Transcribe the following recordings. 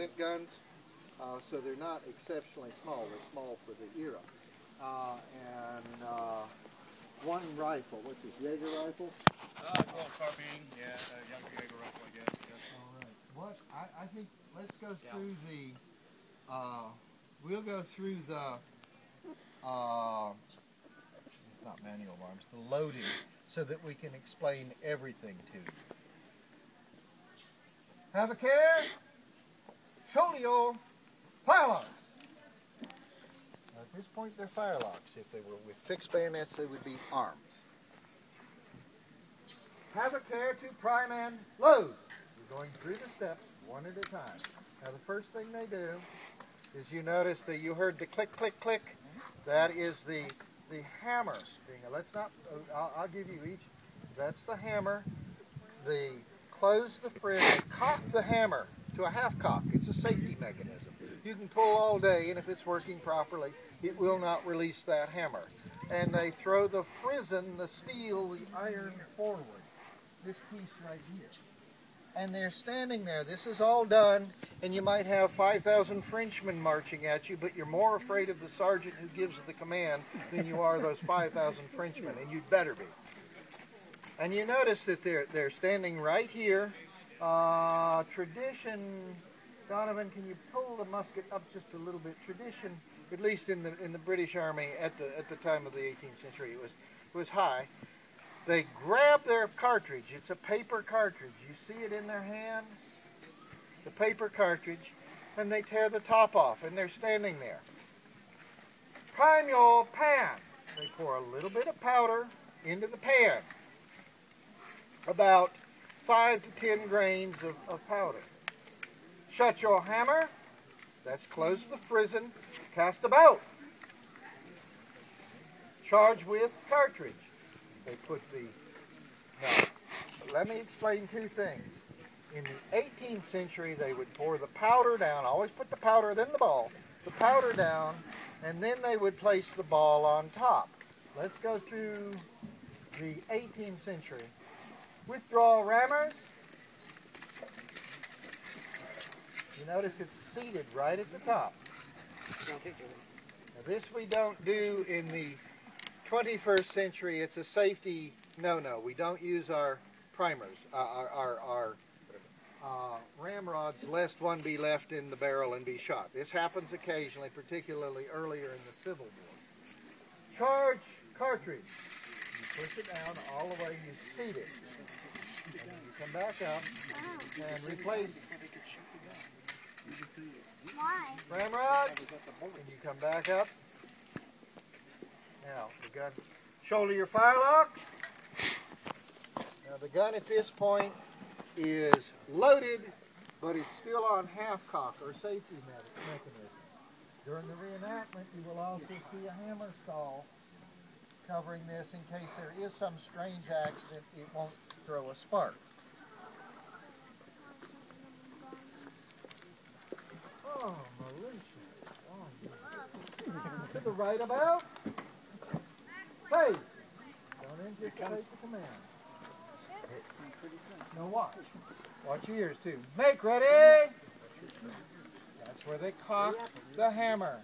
flint guns, so they're not exceptionally small. They're small for the era. One rifle. What's this, Jaeger rifle? Well, carbine, yeah, younger Jaeger rifle, I guess. Yeah. All right. What I think, let's go through the. We'll go through the. It's not manual arms. The loading, so that we can explain everything to you. Have a care. Shoulder your firelocks. At this point, they're firelocks. If they were with fixed bayonets, they would be arms. Have a care to prime and load. You're going through the steps one at a time. Now, the first thing they do is you notice that you heard the click, click, click. That is the hammer. Let's not. I'll give you each. That's the hammer. Close the frizz. Cock the hammer to a half cock. It's a safety mechanism. You can pull all day, and if it's working properly, it will not release that hammer. And they throw the frizzen, the steel, the iron forward. This piece right here. And they're standing there. This is all done, and you might have 5,000 Frenchmen marching at you, but you're more afraid of the sergeant who gives the command than you are those 5,000 Frenchmen, and you'd better be. And you notice that they're standing right here. Tradition, Donovan, can you pull the musket up just a little bit? Tradition, at least in the British Army at the time of the 18th century, it was high. They grab their cartridge. It's a paper cartridge. You see it in their hand, the paper cartridge, and they tear the top off, and they're standing there. Prime your pan. They pour a little bit of powder into the pan. About 5 to 10 grains of powder. Shut your hammer. That's close the frizzen. Cast about. Charge with cartridge. They put now, let me explain two things. In the 18th century, they would pour the powder down. Always put the powder, then the ball. The powder down, and then they would place the ball on top. Let's go through the 18th century. Withdrawal rammers. You notice it's seated right at the top. Now this we don't do in the 21st century. It's a safety no-no. We don't use our primers, our ramrods, lest one be left in the barrel and be shot. This happens occasionally, particularly earlier in the Civil War. Charge cartridge. You push it down all the way, you seat it. And you come back up and replace ramrod, and you come back up. Now, the gun, shoulder your firelocks. Now, the gun at this point is loaded, but it's still on half cock or safety mechanism. During the reenactment, you will also see a hammer stall covering this in case there is some strange accident. It won't throw a spark. Oh, Mauritia. Oh, to the right about. Hey! Don't anticipate the command. No, watch. Watch your ears, too. Make ready! That's where they cock the hammer.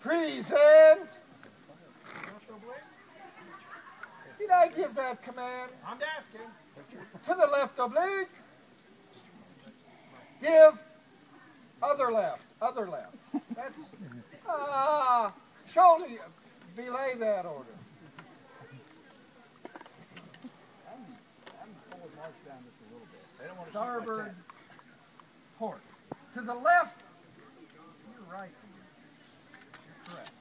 Present! Did I give that command? I'm asking. To the left oblique. Give. Other left. Other left. That's... shoulder. Belay that order. Starboard port. To the left. You're right. You're correct.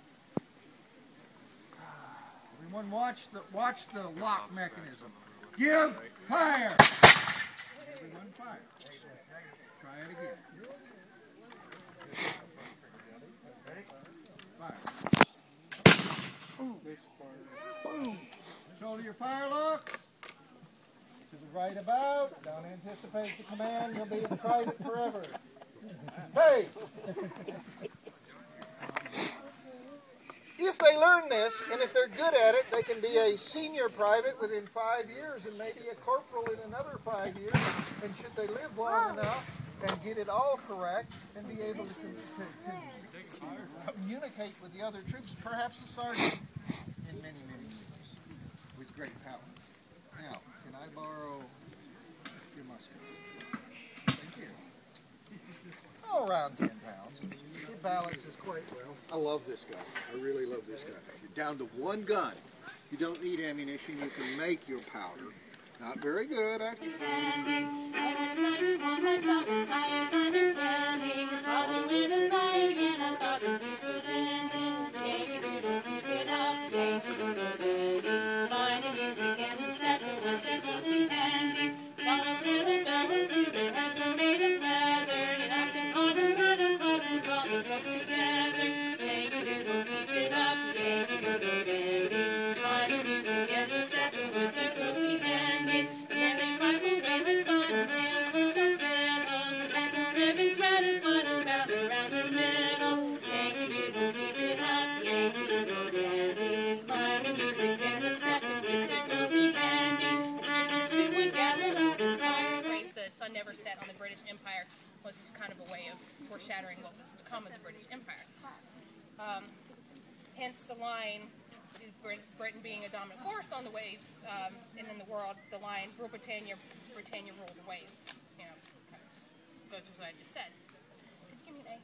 Everyone watch the lock mechanism. Give fire. Everyone fire. Try it again. Fire. Boom. Shoulder your firelocks. To the right about. Don't anticipate the command. You'll be a private forever. Hey! If they learn this, and if they're good at it, they can be a senior private within 5 years and maybe a corporal in another 5 years. And should they live long enough and give get it all correct and be able to communicate with the other troops, perhaps the sergeant, in many, many years, with great power. Now, can I borrow your musket? Thank you. Oh, around 10 pounds. It balances quite well. I love this gun. I really love this gun. You're down to one gun. You don't need ammunition. You can make your powder. Not very good, actually. Never set on the British Empire was kind of a way of foreshadowing what was to come of the British Empire. Hence the line, Britain being a dominant force on the waves and in the world, the line, Rule Britannia, Britannia rule the waves. You know, kind of just goes with what I just said. Could you give me an A?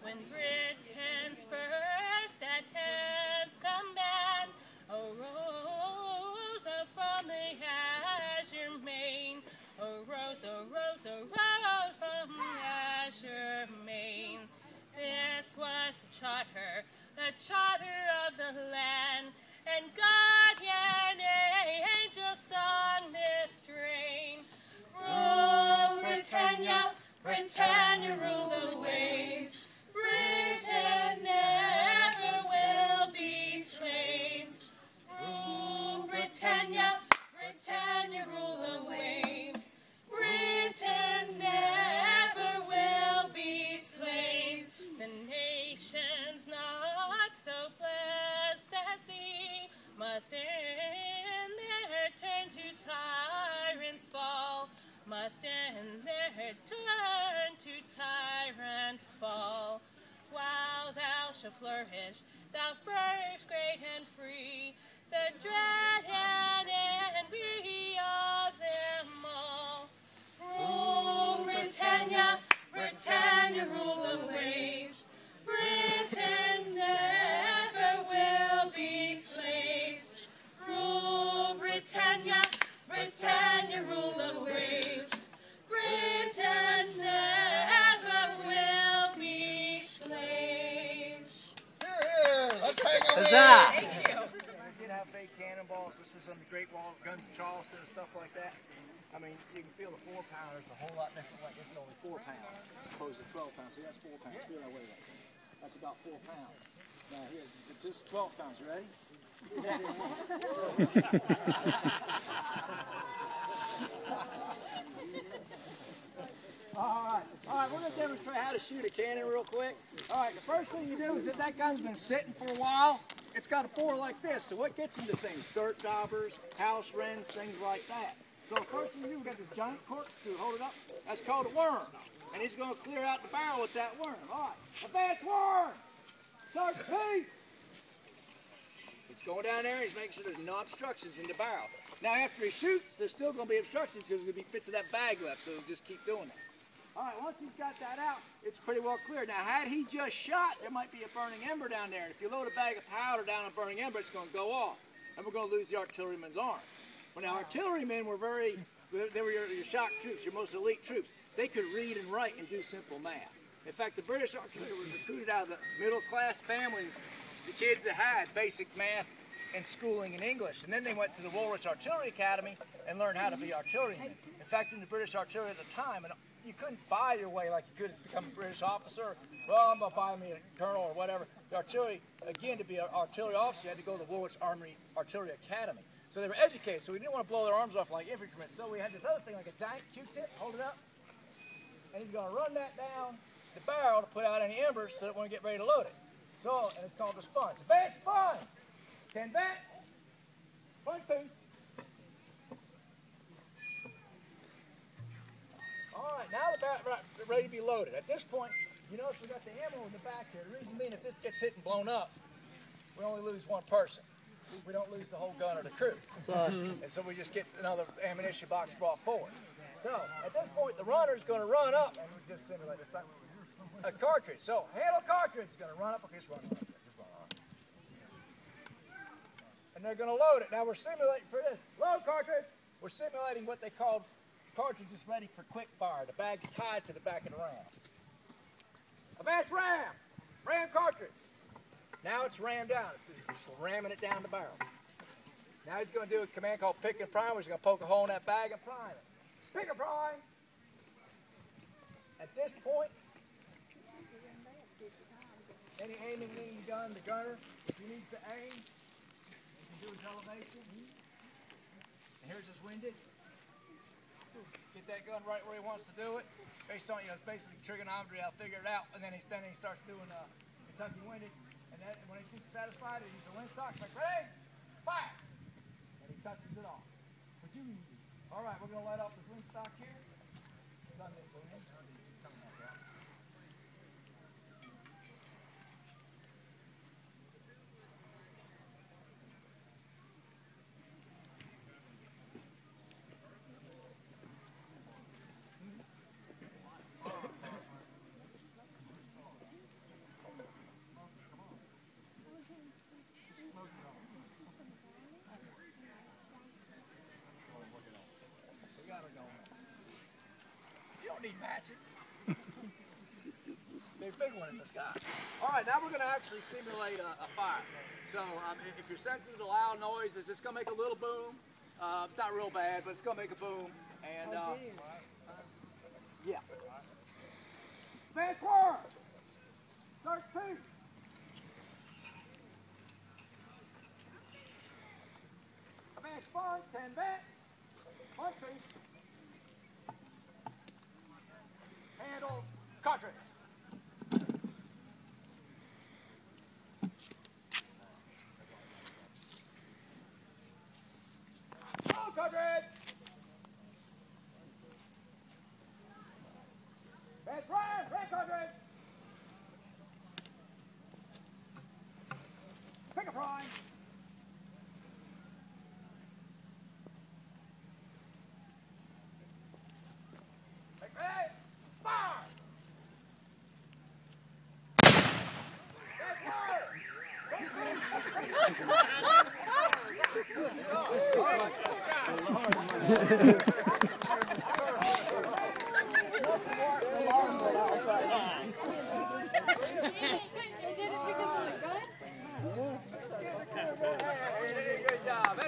When Britain's first advance command arose up from the azure main, arose from the azure main. This was the charter of the land, and guardian angel sung this strain. Rule Britannia, Britannia rule the waves. Britons never will be slaves. Rule Britannia, Britannia rule the waves. Britons never will be slaves. The nations not so blessed as thee must in their turn to tyrants fall. Must in their turn to tyrants fall. While thou shalt flourish, thou flourish great and free, the dread and envy of them all. Rule Britannia, Britannia rule the waves. Britons never will be slaves. Rule Britannia, Britannia rule the waves. Britons never will be slaves. Here it is. Let's hang on. Thank you. We did have fake cannonballs. This was on the Great Wall, guns of Charleston and stuff like that. I mean, you can feel the 4-pounders a whole lot different. Like this is only 4 pounds, opposed to 12 pounds. See, that's 4 pounds. Feel that way. That's about 4 pounds. Now here, it's just 12 pounds. You ready? All right, we're going to demonstrate how to shoot a cannon real quick. All right, the first thing you do is if that gun's been sitting for a while, it's got to bore like this. So what gets into things? Dirt daubers, house wrens, things like that. So the first thing you do, we got this giant corkscrew. Hold it up. That's called a worm. And he's going to clear out the barrel with that worm. All right, advance worm! Sergeant, peace! He's going down there, he's making sure there's no obstructions in the barrel. Now after he shoots, there's still going to be obstructions because there's going to be bits of that bag left, so he'll just keep doing that. All right, once he's got that out, it's pretty well clear. Now had he just shot, there might be a burning ember down there, and if you load a bag of powder down a burning ember, it's going to go off, and we're going to lose the artilleryman's arm. Well, now artillerymen were they were your shock troops, your most elite troops. They could read and write and do simple math. In fact, the British artillery was recruited out of the middle-class families, the kids that had basic math and schooling in English. And then they went to the Woolwich Artillery Academy and learned how to be artillerymen. In fact, in the British artillery at the time, and you couldn't buy your way like you could to become a British officer. Well, I'm going to buy me a colonel or whatever. The artillery, again, to be an artillery officer, you had to go to the Woolwich Army Artillery Academy. So they were educated, so we didn't want to blow their arms off like infantrymen. So we had this other thing, like a giant Q-tip, hold it up, and he's going to run that down the barrel to put out any embers so that when we get ready to load it. So, and it's called the sponge. Advance sponge! 10 back. Sponge piece. ready to be loaded. At this point, you notice we got the ammo in the back here. The reason being, if this gets hit and blown up, we only lose one person. We don't lose the whole gun or the crew. And so we just get another ammunition box brought forward. So at this point, the runner is going to run up, and we just simulate a cartridge. So handle cartridge is going to run up. Okay, just run on. And they're going to load it. Now we're simulating for this. Load cartridge. We're simulating what they call cartridge is ready for quick fire. The bag's tied to the back of the ram. Advance ram. Ram cartridge. Now it's rammed down. It's ramming it down the barrel. Now he's going to do a command called pick and prime. He's going to poke a hole in that bag and prime it. Pick and prime. At this point, any aiming needing gun, the gunner, if he needs to aim, he can do his elevation. And here's his windage. Get that gun right where he wants to do it. Based on, it's basically trigonometry. I'll figure it out. And then he starts doing Kentucky windage. And then when he's satisfied, he uses the wind stock. Like, ready? Fire! And he touches it off. But you, all right, we're going to light up this wind stock here. Sun didn't go in. It's coming back out. Need matches. There's a big one in the sky. All right, now we're going to actually simulate a fire. So if you're sensitive to loud noise, it's just going to make a little boom. It's not real bad, but it's going to make a boom. And yeah. Advance forward. Start two. Advance forward. 10 advance. 1 piece. Handle cartridge. Load cartridge. That's right. Red cartridge. Pick a prime. Good job.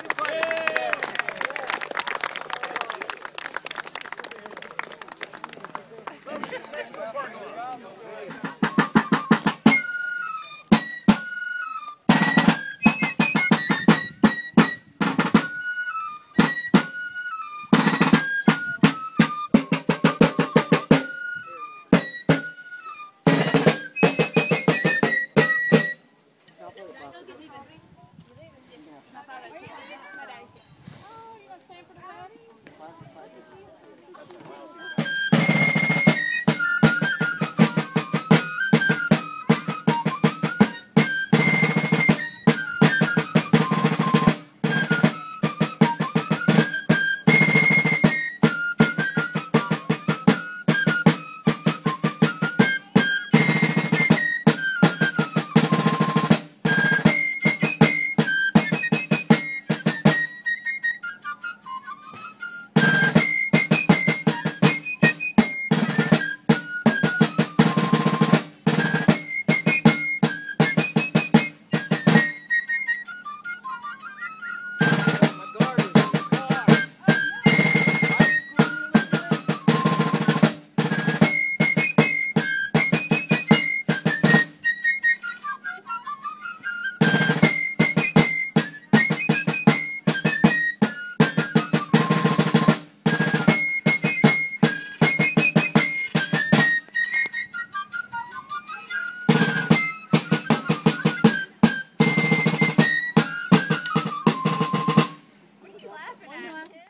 What are you laughing at?